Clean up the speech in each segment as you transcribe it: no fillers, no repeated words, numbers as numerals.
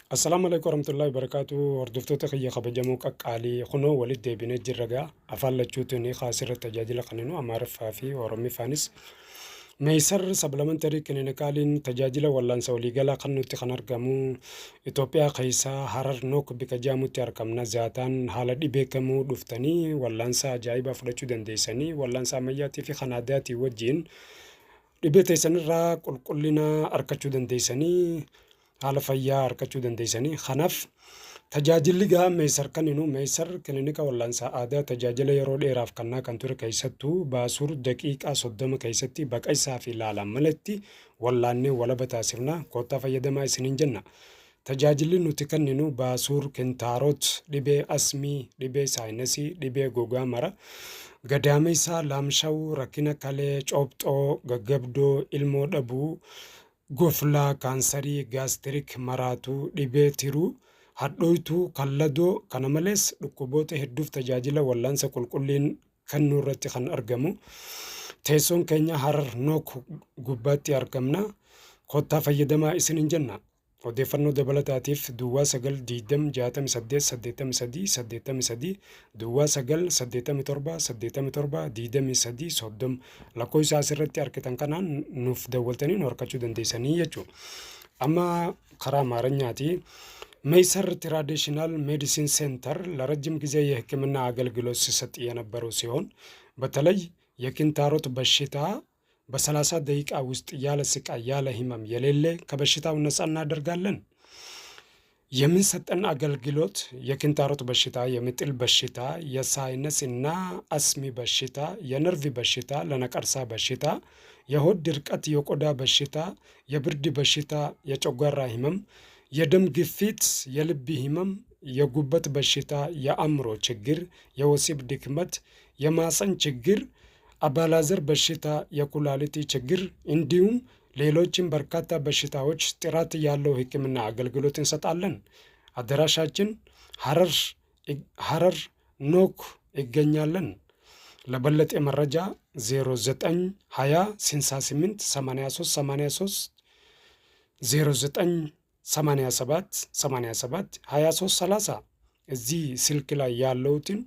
Assalamu alaikum warahmatullahi wabarakatuh. Hordoftoota kiyya kabajamoo qaqqaalii kunoo walitti deebinee jirra gaa afaan lachuutiin kaasirra tajaajila kanneen Amaariffaa fi Oromiffaanis meesar sablamantari kiliinikaaliin tajaajila wallaansa waliigalaa kan nuti kan argamu Itoophiyaa keessaa Harar Nook bika jaamutti argamna zaataan haala dhibee kamuu dhuftanii wallaansa ajaa'ibaa fudhachuu dandeessanii wallaansa ammayyaatii fi kan aadaatii wajjin dhibee teessanirraa qulqullina argachuu dandeessanii haala fayyaa argachuu dandeessanii kanaaf tajaajilli gaa meesar kanninu meesar kiliinika wallaansaa aadaa tajaajila yeroo dheeraaf kannaa kan ture keessattuu baasuur daqiiqaa 30 keessatti baqaysaa fi laalaan malatti wallaannee walaba taasifna koottaa fayyadamaa isiniin jenna. Tajaajilli nuti kanninu baasuur kentaaroot dhibee asmii dhibee saayinasii dhibee gogaa mara gadaame isaa laamshawuu rakkina kalee coobxoo gaggabdoo ilmoo dhabuu goflaa kaansarii gaastirik maraatuu dhibee tiruu hadhooytuu kalladoo kana malees dhukkuboota hedduuf tajaajila wallaansa qulqulliin kennuu irratti kan argamu teessoon keenya Harar Nook gubbaatti argamna kottaa fayyadamaa isiniin jenna. Odeeffannoo dabalataatiif duwwaa 9688883 duwwaa 9878723 lakkoofsa asirratti argitan kanaan nuuf dawwaltanii nu argachuu dandeessanii jechuudha. Amma karaa Amaarኛቲ ሜይሰር ትራዲሽናል ሜዲሲን ሴንተር ለረጅም ጊዜ የሕክምና አገልግሎት ሲሰጥ የነበረው ሲሆን በተለይ የኪንታሮት በሽታ በ30 ደቂቃ ውስጥ ያለ ስቃይ ያለ ህመም የሌለ ከበሽታው ነፃ እናደርጋለን። የምንሰጠን አገልግሎት የኪንታሮት በሽታ፣ የምጥል በሽታ፣ የሳይነስ እና አስሚ በሽታ፣ የነርቭ በሽታ፣ ለነቀርሳ በሽታ፣ የሆድ ድርቀት፣ የቆዳ በሽታ፣ የብርድ በሽታ፣ የጨጓራ ህመም፣ የደም ግፊት፣ የልብ ህመም፣ የጉበት በሽታ፣ የአእምሮ ችግር፣ የወሲብ ድክመት፣ የማፀን ችግር፣ አባላዘር በሽታ፣ የኩላሊት ችግር እንዲሁም ሌሎችም በርካታ በሽታዎች ጥራት ያለው ህክምና አገልግሎት እንሰጣለን። አድራሻችን ሀረር ኖክ ይገኛለን። ለበለጠ መረጃ 0920 68 83 83 0987 87 23 30 እዚህ ስልክ ላይ ያለውትን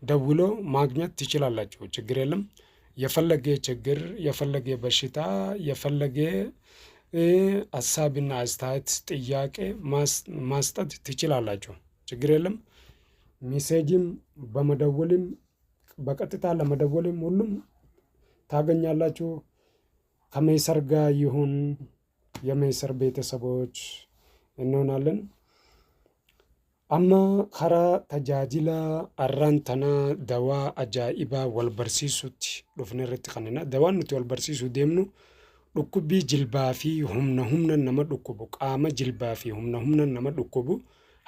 ደውሎ ማግኘት ትችላላችሁ። ችግር የለም። የፈለገ ችግር የፈለገ በሽታ የፈለገ ሀሳብና አስተያየት ጥያቄ ማስጠት ትችላላችሁ። ችግር የለም። ሜሴጅም በመደወልም በቀጥታ ለመደወልም ሁሉም ታገኛላችሁ። ከሜሰር ጋር ይሁን የሜሰር ቤተሰቦች እንሆናለን። amma karaa tajaajila arraantanaa dawaa ajaa'ibaa wal barsiisutti dhufne irratti kannina dawaan nuti wal barsiisuu deemnu dhukkubbii jilbaa fi humna nama dhukkubu qaama jilbaa fi humna nama dhukkubu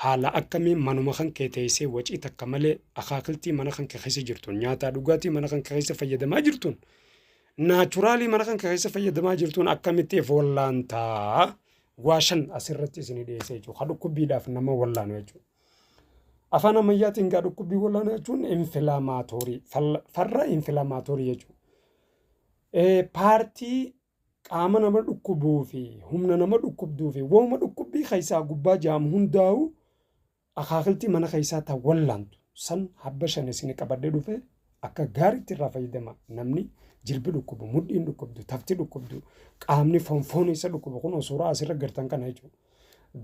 haala akkamiin manuma kan kee teessee wacii takka malee akaakiltii mana kan kee keessa jirtuun nyaataa dhugaatii mana kan kee keessa fayyadamaa jirtuun naachuraalii mana kan kee keessa fayyadamaa jirtuun akkamittiif wallaantaa waashan asirratti isin dhiyeessee jechuudha. Dhukkubbiidhaaf nama wallaanu jechuudha. Afaan ammayyaatiin gaa dhukkubbii wallaanuu jechuun infilaamaatoorii farra infilaamaatoorii jechuudha. Paartii qaama nama dhukkubuu fi humna nama dhukkubduu fi wooma dhukkubbii keessaa gubbaa jaamu hundaa'u akaakiltii mana keessaa ta'u wallaantu san habba shan isin qabadde dhufe akka gaariitti irraa fayyadama namni jilbi dhukkubu mudhiin dhukkubdu tafti dhukkubdu qaamni fonfoon isa dhukkubu kun suuraa asirra gartan kana jechuudha.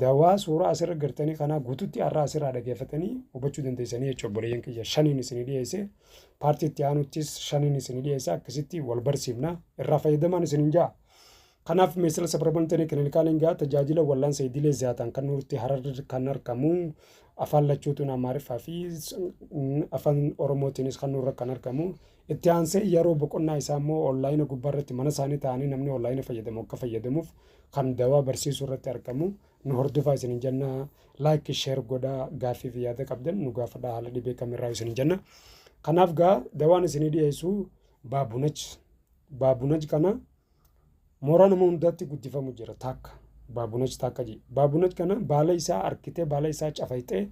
Dawaa suuraa asirra gartanii kana guututti arraa asirraa dhageeffatanii hubachuu dandeessanii jechuudha. Obboleeyyan kiyya shaniin isin dhiyeesse paartiitti aanuttis shaniin isin dhiyeesse akkasitti wal barsiifna irraa fayyadamaan isin jaa. Kanaaf meeshaa sabramantanii kiliinikaaliin gaa tajaajila wallaansa idilee zaataan kan nuti Harar kan argamu afaan lachuutiin Amaariffaa fi afaan Oromootiinis kan nurra kan argamu. Itti aansee yeroo boqonnaa isaa immoo onlaayina gubbaarratti mana isaanii ta'anii namni onlaayina fayyadamu akka fayyadamuuf kan dawaa barsiisuu irratti argamu. Nu hordofaa isin jenna. Laayik sheer godhaa gaaffii fi yaada qabdan nu gaafadhaa haala dhibee kamirraa isin jenna. Kanaaf gaa dawaan isin dhiyeessu baabunaj kana mooraa nama hundaatti guddifamu jira takka baabunaj takka ji baabunaj kana baala isaa arkitee baala isaa cafaytee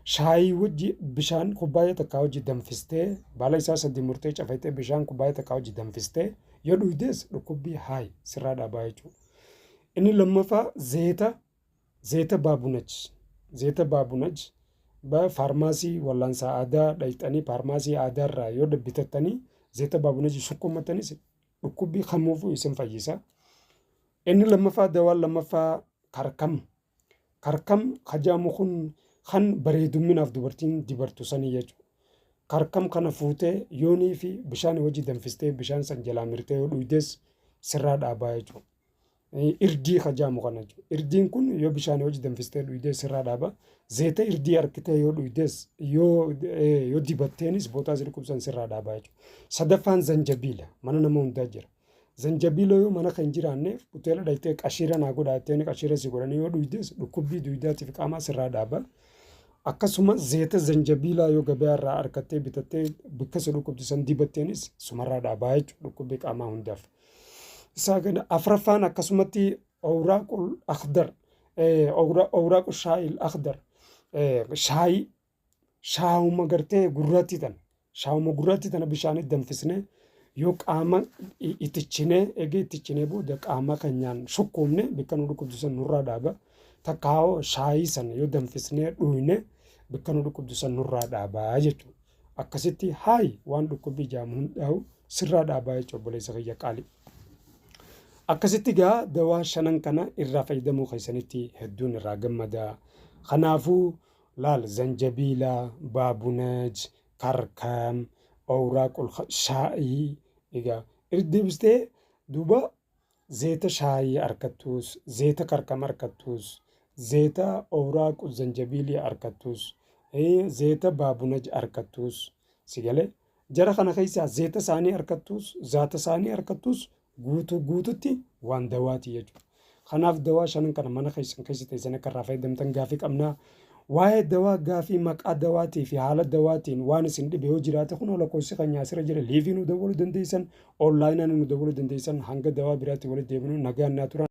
shaayii wajji bishaan kubbaayee takkaa wajji danfistee baala isaa sadii murtee cafaytee bishaan kubbaayee takkaa wajji danfistee yoo dhugdees dhukkubbii haay sirraa dhaabaa jechuudha. Inni lammaffaa zeeta zeeta baabunaj zeeta baabunaj በፋርማሲ ወላንሳ አዳ ዳይጠኒ ፋርማሲ አዳራ ዮደ ቢተተኒ zeeta baabunaj sukkumatani dhukkubii kamuufu isin fayyisa. Inni lammaffaa dawaan lammaffaa karkam. Karkam hajaamu kun kan bareedumminaaf dubartiin dibartu sanii jechuudha. Karkam kana fuutee yoonii fi bishaan wajji danfistee bishaan san jalaa mirtee yoo dhuydes sirraa dhaabaa jechuudha. Irdii hajaamu kana jechuudha. Irdiin kun yoo bishaan wajji danfistee dhuydes sirraa dhaabaa. Zeeta irdii harkitee yoo dhuydes yoo dibatteenis bootaa si dhukkubsan sirraa dhaabaa jechuudha. Sadaffaan zanjabiila mana nama hundaa jira. Zanjabiila yoo mana kan jiraanneef hoteela dhayitee qashiira naa godhaattee qashiira si godhanii yoo dhuydes dhukkubbii duydaatiif qaamaa sirraa dhaabaa. Akkasuma zeeta zanjabiilaa yoo gabaa irraa argattee bitattee bakka si dhukkubsan dibatteenis sumarraa dhaabaa jechuudha dhukkubbii qaamaa hundaaf. Isaa kana afraffaan akkasumatti awraaqul akhdar awraaqu shaayil akhdar shaayuma gartee gurraattii tana shaayuma gurraattii tana bishaanitti danfisnee yoo qaama itichinee eegee itichinee booda qaama keenyaan shukkuumne bakka nu dhukkubsan nurraa dhaaba. Takkaa'oo shaayii sana yoo danfisnee dhuyne bakka nu dhukkubsan nurraa dhaabaa jechuudha. Akkasitti haayi waan dhukkubbii jaamu hundaa'u sirraa dhaabaa jechuudha obboleessa kiyya qaalii. Akkasitti gaa dawaa shanan kana irraa fayyadamuu keessanitti hedduun irraa gammada. Kanaafuu laal zanjabiila, baabunaj, karkam, awraaqul shaayii egaa irdeebistee duuba zeeta shaayii argattus, zeeta karkam argattus, zeeta awraaqu zanjabiilii argattus, zeeta baabunaj argattus sigalee jara kana keessaa zeeta isaanii argattus, zaata isaanii argattus guututti waan dawaati jechuudha. Kanaaf dawaa shanan kana mana keessan keessa teessan akka irraa fayyadamtan gaafii qabnaa. Waa'ee dawaa gaafii maqaa dawaatii fi haala dawaatiin waan isin dhibe yoo jiraate kun lakkoofsi kan nyaasira jira liivii nu dawwaluu dandeessan onlaayinaan nu dawwaluu dandeessan hanga dawaa biraatti walitti deebinu nagaan naa turan.